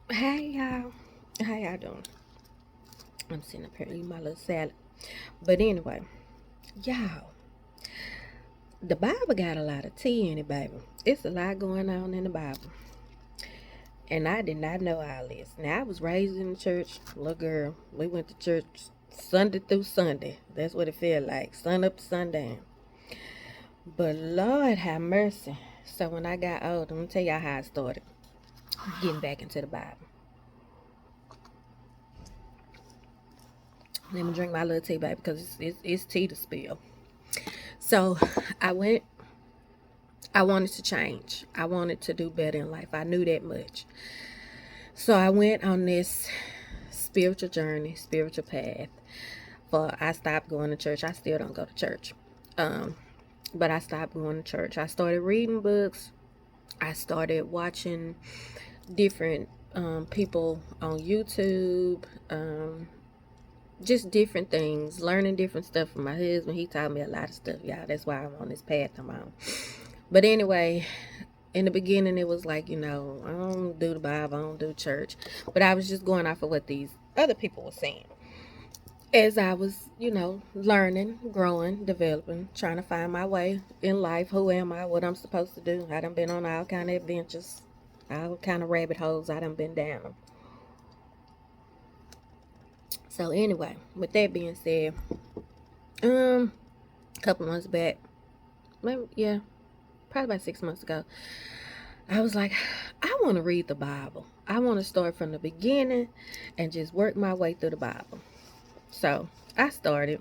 Hey y'all, how y'all doing? I'm sitting up here eating my little salad. But anyway, y'all, the Bible got a lot of tea in it, baby. It's a lot going on in the Bible. And I did not know all this. Now, I was raised in the church, little girl. We went to church Sunday through Sunday. That's what it felt like, sun up to sundown. But Lord have mercy. So when I got older, I'm going to tell y'all how I started getting back into the Bible. Let me drink my little tea, baby, because it's tea to spill. So I went I wanted to change. I wanted to do better in life. I knew that much. So I went on this spiritual journey, spiritual path. For I stopped going to church. I still don't go to church. Um, but I stopped going to church. I started reading books. I started watching different people on YouTube. Just different things, learning different stuff from my husband. He taught me a lot of stuff, y'all. That's why I'm on this path I'm on. But anyway, in the beginning it was like, I don't do the Bible, I don't do church, but I was just going off of what these other people were saying as I was, learning, growing, developing, trying to find my way in life. Who am I? What I'm supposed to do? I done been on all kind of adventures, all kind of rabbit holes I done been down. So anyway, with that being said, a couple months back, maybe, yeah, probably about 6 months ago, I was like, I want to read the Bible. I want to start from the beginning and just work my way through the Bible. So I started.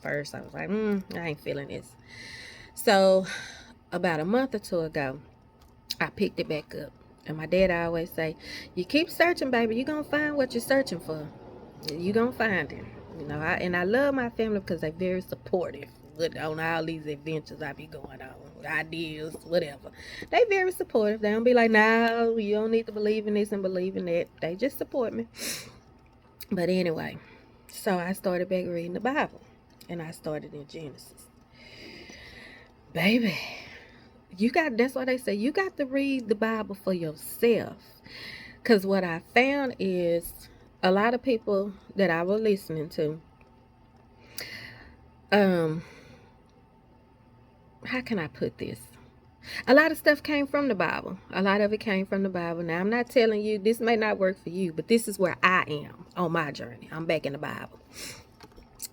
First, I was like, I ain't feeling this. So about a month or two ago, I picked it back up. And my dad always say, you keep searching, baby. You're going to find what you're searching for. You're going to find it. I love my family because they're very supportive on all these adventures I be going on, ideas, whatever. They very supportive. They don't be like, no, you don't need to believe in this and believe in that. They just support me. But anyway, so I started back reading the Bible, and I started in Genesis. Baby, that's why they say you got to read the Bible for yourself. Because what I found is a lot of people that I was listening to, um, how can I put this? A lot of stuff came from the Bible. A lot of it came from the Bible. Now, I'm not telling you this may not work for you, but this is where I am on my journey. I'm back in the Bible.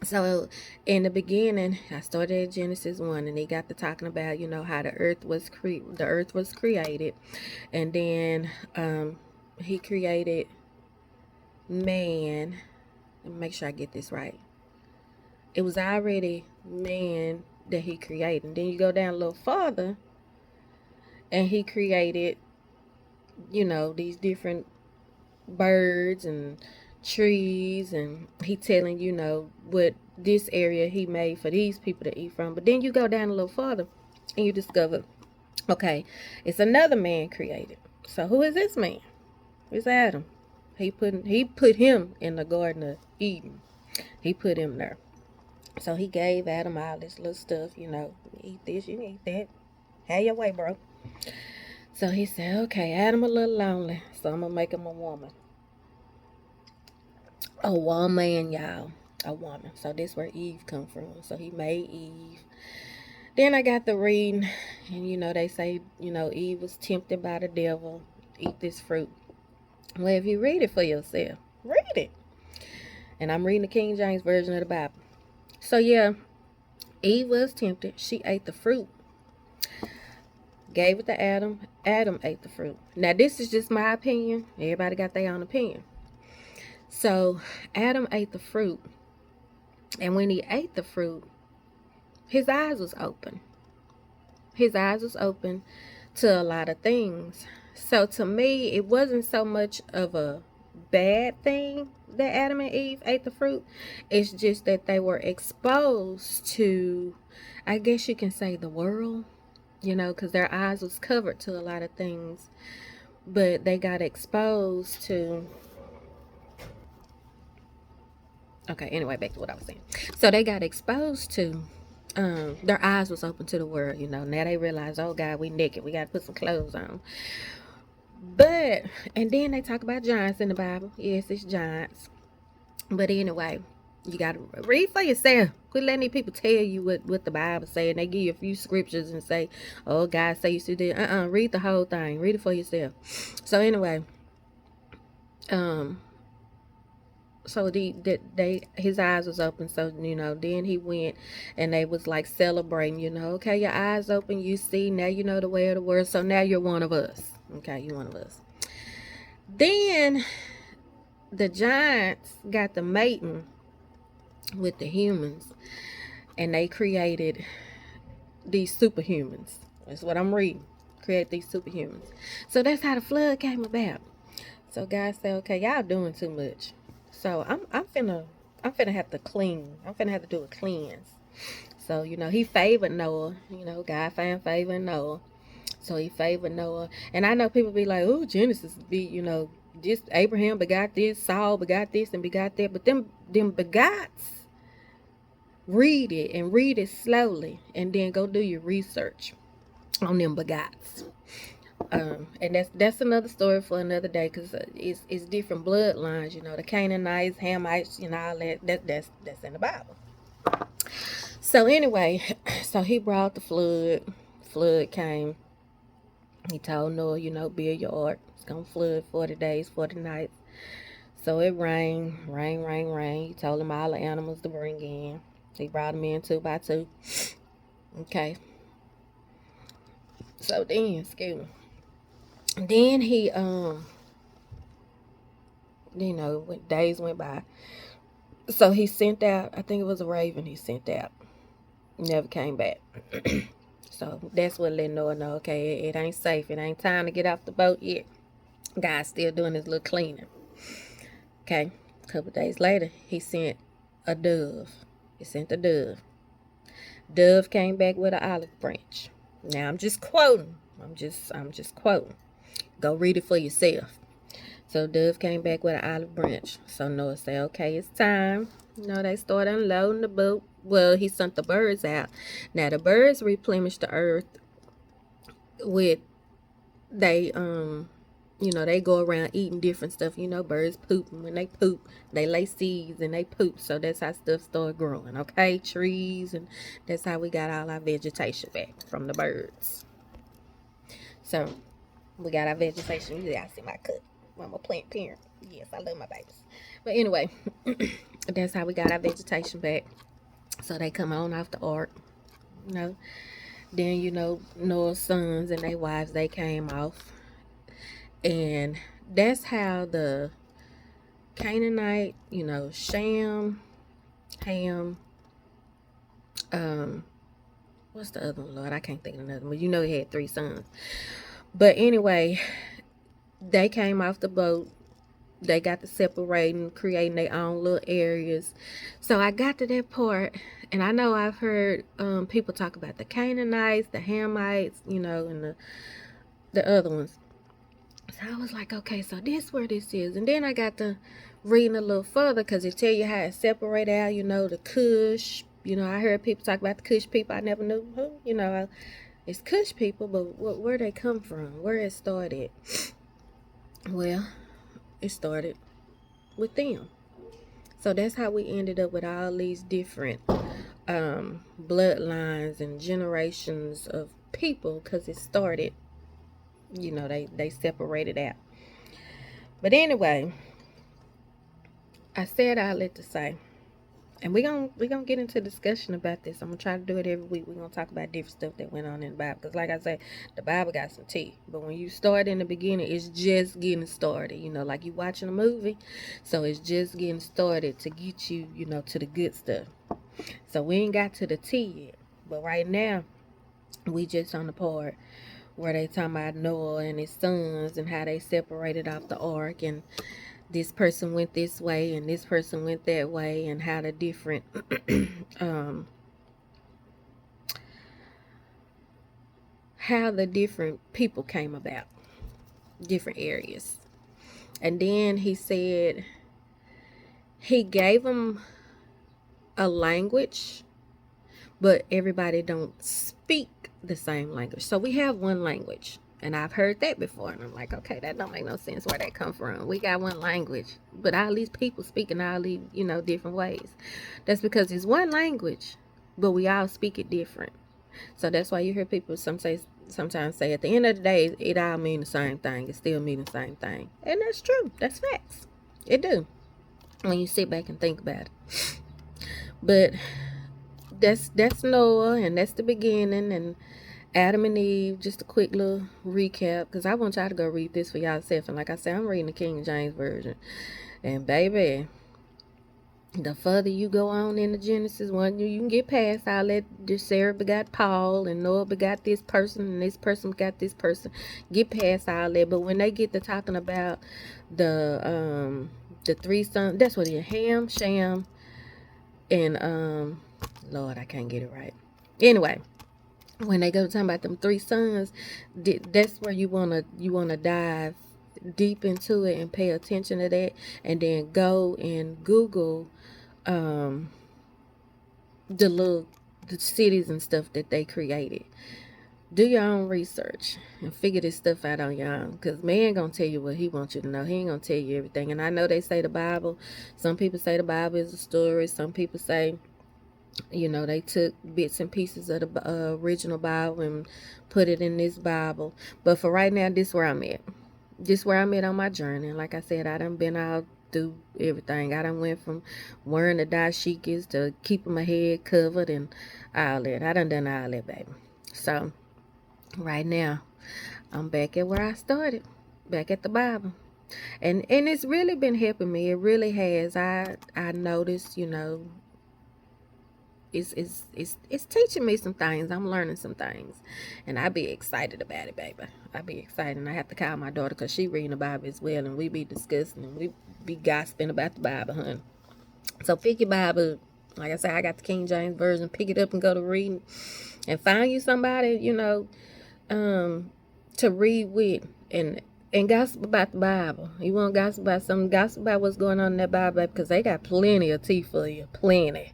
So, in the beginning, I started at Genesis 1, and they got to talking about, how the earth was created, and then he created man. Let me make sure I get this right. It was already man that he created. And then you go down a little farther, and he created, these different birds and trees, and he telling what this area he made for these people to eat from. But then you go down a little farther and you discover, okay, it's another man created. So who is this man? It's Adam. He put him in the Garden of Eden. He put him there. So he gave Adam all this little stuff, eat this, you eat that, have your way, bro. So he said, okay, Adam a little lonely, so I'm gonna make him a woman. A woman, y'all. A woman. So this where Eve come from. So he made Eve. Then I got the reading, and they say, Eve was tempted by the devil, eat this fruit. Well, if you read it for yourself, read it. And I'm reading the King James Version of the Bible. So yeah, Eve was tempted. She ate the fruit. Gave it to Adam. Adam ate the fruit. Now this is just my opinion. Everybody got their own opinion. So Adam ate the fruit. And when he ate the fruit, his eyes was open. His eyes was open to a lot of things. So to me, it wasn't so much of a bad thing that Adam and Eve ate the fruit. It's just that they were exposed to, I guess you can say, the world, because their eyes was covered to a lot of things. But they got exposed to, okay, anyway, back to what I was saying. So they got exposed to, their eyes was open to the world. Now they realize, oh God, we naked, we got to put some clothes on. But, and then they talk about giants in the Bible. Yes, it's giants. But anyway, you got to read for yourself. Quit letting these people tell you what the Bible say, and they give you a few scriptures and say, oh, God say you should do. Read the whole thing. Read it for yourself. So anyway, so his eyes was open, so then he went and they was like celebrating, okay, your eyes open, you see, now you know the way of the world, so now you're one of us. Okay, you're one of us. Then the giants got the mating with the humans, and they created these superhumans. That's what I'm reading. Create these superhumans. So that's how the flood came about. So God said, okay, y'all doing too much. So I'm finna have to clean. I'm finna have to do a cleanse. So, he favored Noah. God found favor in Noah. So he favored Noah. And I know people be like, oh, Genesis be, just Abraham begot this, Saul begot this, and begot that. But them begots, read it and read it slowly. And then go do your research on them begots. And that's another story for another day, because it's different bloodlines, the Canaanites, Hamites, all that's in the Bible. So anyway, so he brought the flood came. He told Noah, build your ark, it's gonna flood 40 days 40 nights. So it rained. He told him all the animals to bring in. He brought them in 2 by 2. Okay, so then, excuse me. Then he, when days went by, so he sent out, I think it was a raven he sent out. Never came back. So that's what let Noah know, okay, it ain't safe. It ain't time to get off the boat yet. God's still doing his little cleaning. Okay, a couple days later, he sent a dove. He sent a dove. Dove came back with an olive branch. Now I'm just quoting. I'm just quoting. Go read it for yourself. So dove came back with an olive branch. So Noah said, okay, it's time. They started unloading the boat. Well, he sent the birds out. Now the birds replenished the earth with they they go around eating different stuff. Birds poop, and when they poop, they lay seeds and they poop. So that's how stuff started growing. Okay, trees, and that's how we got all our vegetation back from the birds. So we got our vegetation. Yeah, I see my cut. I'm a plant parent. Yes, I love my babies. But anyway, that's how we got our vegetation back. So they come on off the ark. Then Noah's sons and their wives, they came off. And that's how the Canaanite, Shem, Ham, what's the other one, Lord? I can't think of another one. But he had 3 sons. But anyway, they came off the boat. They got to separating, creating their own little areas. So I got to that part, and I know I've heard people talk about the Canaanites, the Hamites, and the other ones. So I was like, okay, so this where this is. And then I got to reading a little further, because it tell you how it separate out, the Cush. I heard people talk about the Cush people. I never knew who. It's Cush people, but where they come from, where it started. Well, it started with them. So that's how we ended up with all these different bloodlines and generations of people, because it started, they separated out. But anyway, I said all that to say, and we're gonna get into discussion about this. I'm gonna try to do it every week. We're gonna talk about different stuff that went on in the Bible, because like I said, the Bible got some tea. But when you start in the beginning, it's just getting started. Like you watching a movie, so it's just getting started to get you, to the good stuff. So we ain't got to the tea yet, but right now we just on the part where they talking about Noah and his sons and how they separated off the ark, and this person went this way and this person went that way, and how the different how the different people came about, different areas. And then he said he gave them a language, but everybody don't speak the same language. So we have one language. And I've heard that before, and I'm like, okay, that don't make no sense where that come from. We got one language, but all these people speaking all these, different ways. That's because it's one language, but we all speak it different. So that's why you hear people sometimes say at the end of the day, it all mean the same thing. It still mean the same thing, and that's true. That's facts. It do when you sit back and think about it. But that's Noah, and that's the beginning, and Adam and Eve. Just a quick little recap, because I want y'all to go read this for yourself. And like I said, I'm reading the King James version, and baby, the further you go on in the Genesis, one you can get past all that. Sarah begot Paul, and Noah begot this person, and this person begot this person. Get past all that. But when they get to talking about the three sons, that's what it is: Ham, Shem, and Lord, I can't get it right. Anyway, when they go talking about them three sons, that's where you wanna dive deep into it and pay attention to that, and then go and Google the cities and stuff that they created. Do your own research and figure this stuff out on your own, because man gonna tell you what he wants you to know. He ain't gonna tell you everything. And I know they say the Bible, some people say the Bible is a story, some people say they took bits and pieces of the original Bible and put it in this Bible. But for right now, this where I'm at. This where I'm at on my journey. Like I said, I done been out through everything. I done went from wearing the dashikis to keeping my head covered and all that. I done all that, baby. So right now, I'm back at where I started, back at the Bible. And it's really been helping me. It really has. I noticed, it's teaching me some things. I'm learning some things, and I be excited about it, baby. I be excited, and I have to call my daughter because she reading the Bible as well, and we be discussing and we be gossiping about the Bible, honey. So pick your Bible. Like I said, I got the King James version. Pick it up and go to reading, and find you somebody to read with, and gossip about the Bible. You want to gossip about something? Gossip about what's going on in that Bible, because they got plenty of tea for you, plenty.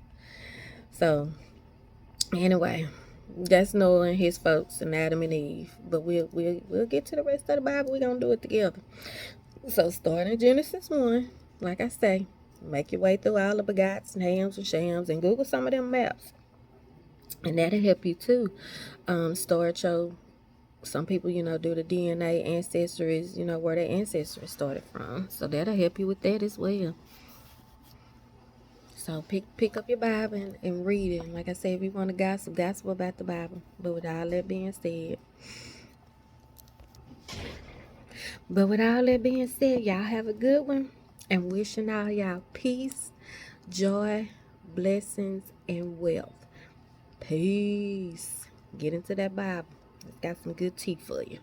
So, anyway, that's Noah and his folks and Adam and Eve. But we'll get to the rest of the Bible. We're going to do it together. So, starting Genesis 1, like I say, make your way through all the begots and Hams and Shams and Google some of them maps. And that'll help you too. Start your, some people, do the DNA ancestries, where their ancestors started from. So, that'll help you with that as well. So pick up your Bible and read it. And like I said, if you want to gossip about the Bible. But with all that being said, y'all have a good one. And wishing all y'all peace, joy, blessings, and wealth. Peace. Get into that Bible. It's got some good tea for you.